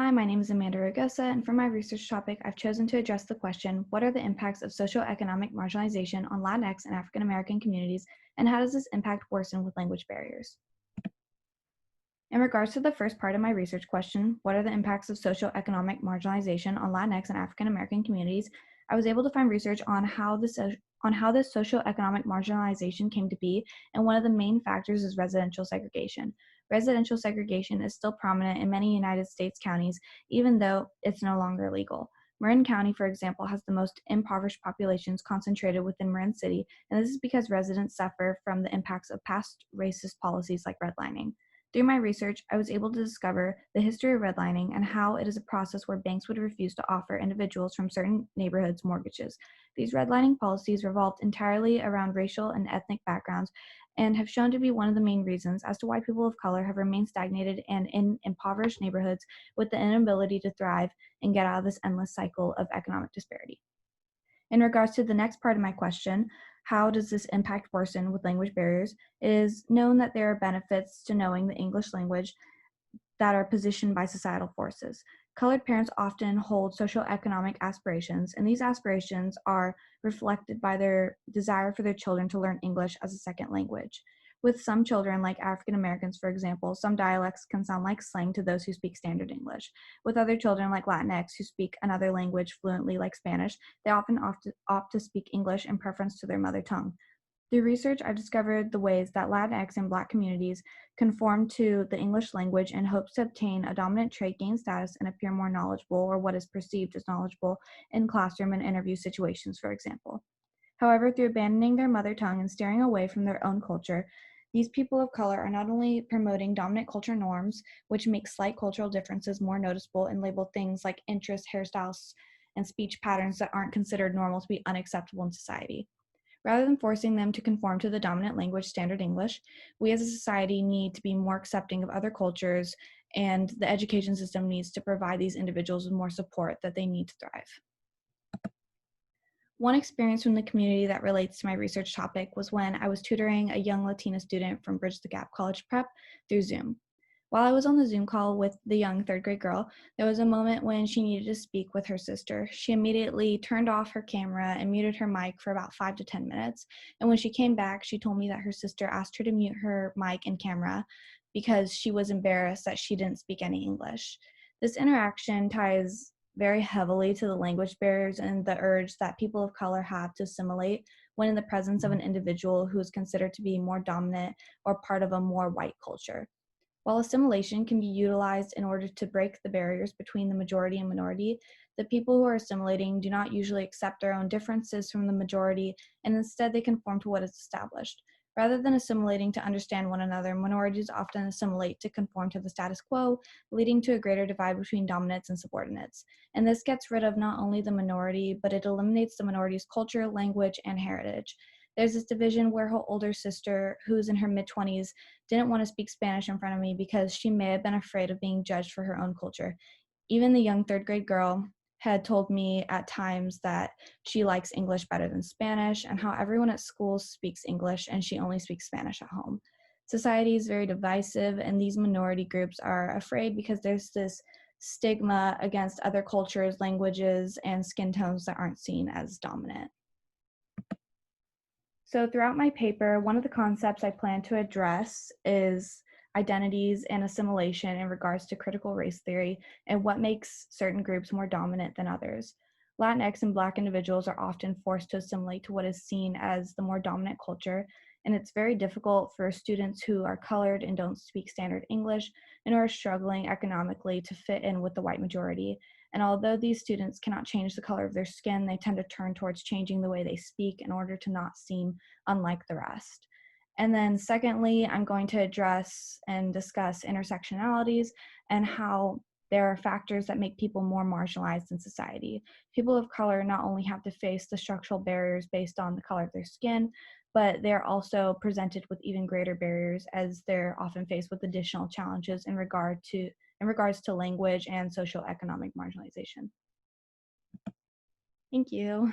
Hi, my name is Amanda Ragosa, and for my research topic, I've chosen to address the question, what are the impacts of socioeconomic marginalization on Latinx and African American communities, and how does this impact worsen with language barriers? In regards to the first part of my research question, what are the impacts of socioeconomic marginalization on Latinx and African American communities, I was able to find research on how this socioeconomic marginalization came to be, and one of the main factors is residential segregation. Residential segregation is still prominent in many United States counties, even though it's no longer legal. Marin County, for example, has the most impoverished populations concentrated within Marin City, and this is because residents suffer from the impacts of past racist policies like redlining. Through my research, I was able to discover the history of redlining and how it is a process where banks would refuse to offer individuals from certain neighborhoods mortgages. These redlining policies revolved entirely around racial and ethnic backgrounds and have shown to be one of the main reasons as to why people of color have remained stagnated and in impoverished neighborhoods with the inability to thrive and get out of this endless cycle of economic disparity. In regards to the next part of my question, how does this impact worsen with language barriers? It is known that there are benefits to knowing the English language that are positioned by societal forces. Colored parents often hold socioeconomic aspirations, and these aspirations are reflected by their desire for their children to learn English as a second language. With some children, like African Americans, for example, some dialects can sound like slang to those who speak standard English. With other children, like Latinx, who speak another language fluently, like Spanish, they often opt to speak English in preference to their mother tongue. Through research, I've discovered the ways that Latinx and Black communities conform to the English language in hopes to obtain a dominant trait, gain status, and appear more knowledgeable, or what is perceived as knowledgeable, in classroom and interview situations, for example. However, through abandoning their mother tongue and steering away from their own culture, these people of color are not only promoting dominant culture norms, which make slight cultural differences more noticeable and label things like interests, hairstyles, and speech patterns that aren't considered normal to be unacceptable in society. Rather than forcing them to conform to the dominant language, standard English, we as a society need to be more accepting of other cultures, and the education system needs to provide these individuals with more support that they need to thrive. One experience from the community that relates to my research topic was when I was tutoring a young Latina student from Bridge the Gap College Prep through Zoom. While I was on the Zoom call with the young third grade girl, there was a moment when she needed to speak with her sister. She immediately turned off her camera and muted her mic for about 5 to 10 minutes. And when she came back, she told me that her sister asked her to mute her mic and camera because she was embarrassed that she didn't speak any English. This interaction ties very heavily to the language barriers and the urge that people of color have to assimilate when in the presence of an individual who is considered to be more dominant or part of a more white culture. While assimilation can be utilized in order to break the barriers between the majority and minority, the people who are assimilating do not usually accept their own differences from the majority, and instead they conform to what is established. Rather than assimilating to understand one another, minorities often assimilate to conform to the status quo, leading to a greater divide between dominants and subordinates. And this gets rid of not only the minority, but it eliminates the minority's culture, language, and heritage. There's this division where her older sister, who's in her mid-20s, didn't want to speak Spanish in front of me because she may have been afraid of being judged for her own culture. Even the young third grade girl had told me at times that she likes English better than Spanish and how everyone at school speaks English and she only speaks Spanish at home. Society is very divisive, and these minority groups are afraid because there's this stigma against other cultures, languages, and skin tones that aren't seen as dominant. So throughout my paper, one of the concepts I plan to address is identities and assimilation in regards to critical race theory and what makes certain groups more dominant than others. Latinx and Black individuals are often forced to assimilate to what is seen as the more dominant culture, and it's very difficult for students who are colored and don't speak standard English and are struggling economically to fit in with the white majority. And although these students cannot change the color of their skin, they tend to turn towards changing the way they speak in order to not seem unlike the rest. And then secondly, I'm going to address and discuss intersectionalities and how there are factors that make people more marginalized in society. People of color not only have to face the structural barriers based on the color of their skin, but they're also presented with even greater barriers as they're often faced with additional challenges in regards to language and socioeconomic marginalization. Thank you.